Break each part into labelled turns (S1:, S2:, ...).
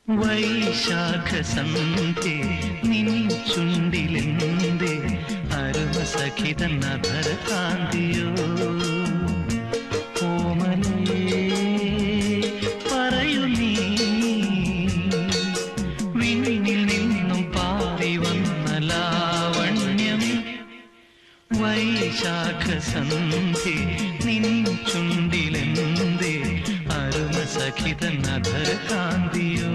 S1: വൈശാഖ സന്ധ്യേ നിൻ ചുണ്ടിലെന്തേ അരുമ സഖിതൻ അധര കാന്തിയോ ഓമനേ പറയൂ നീ വിണ്ണിൽ നിന്നും പാറി വന്ന ലാവണ്യം വൈശാഖ സന്ധ്യേ നിൻ ചുണ്ടിലെന്തേ അരുമ സഖിതൻ അധര കാന്തിയോ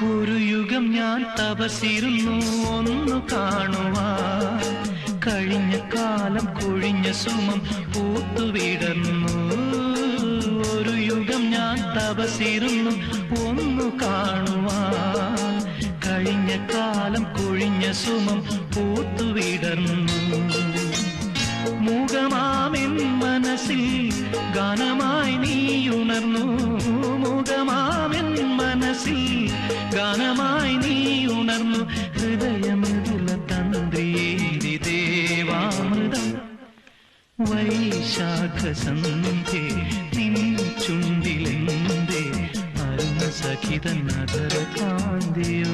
S1: ഒരു യുഗം ഞാൻ തപസിരുന്നു ഒന്നു കാണുവാൻ കഴിഞ്ഞ കാലം കൊഴിഞ്ഞ സുമം പൂത്തുവിടർന്നു ഒരു യുഗം ഞാൻ തപസിരുന്നു ഒന്നു കാണുവാൻ കഴിഞ്ഞ കാലം കൊഴിഞ്ഞ സുമം പൂത്തുവിടർന്നു മുഖമാമെൻ മനസ്സിൽ ഗാനമായി നീ ഉണർന്നു മുഖമാമെൻ മനസ്സിൽ ഗാനമായി നീ ഉണർന്നു ഹൃദയമൃദുല തന്ത്രിയേന്തി ദേവാമൃതം വൈശാഖ സന്ധ്യേ നിൻ ചുണ്ടിലെന്തേ അരുണ സഖിതൻ അധര കാന്തിയോ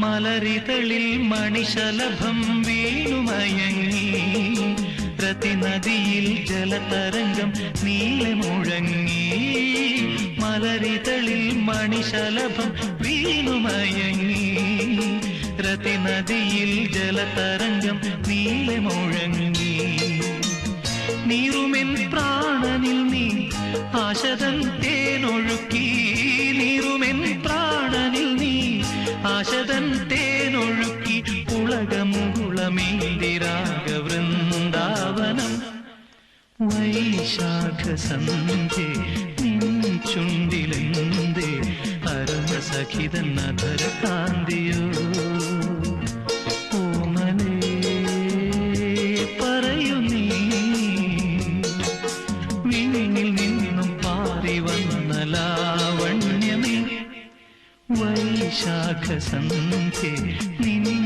S1: മലരിതളിൽ മണിശലഭം വീണുമയങ്ങി പ്രതിനദിയിൽ ജലതരംഗം നീളെ മുഴങ്ങി മലരിതളിൽ മണിശലഭം വീണുമയങ്ങി പ്രതിനദിയിൽ ജലതരംഗം നീളെ മുഴങ്ങി നീറുമെൻ പ്രാണനിൽ നീ ആശതൻ തേനൊഴുക്കി നീറുമെൻ പ്രാണനിൽ നീ ആശതൻ തേനൊഴുക്കി ഉളകമുകുളമേന്തി രാഗവൃന്ദാവനം വൈശാഖ സന്ധ്യേ നിൻ ചുണ്ടിലെന്തേ അരുമ സഖിതൻ അധര കാന്തിയോ ഓമനേ പറയൂ നീ വിണ്ണിൽ നിന്നും പാറി വന്ന ലാവണ്യമേ വൈശാഖ സന്ധ്യേ നിൻ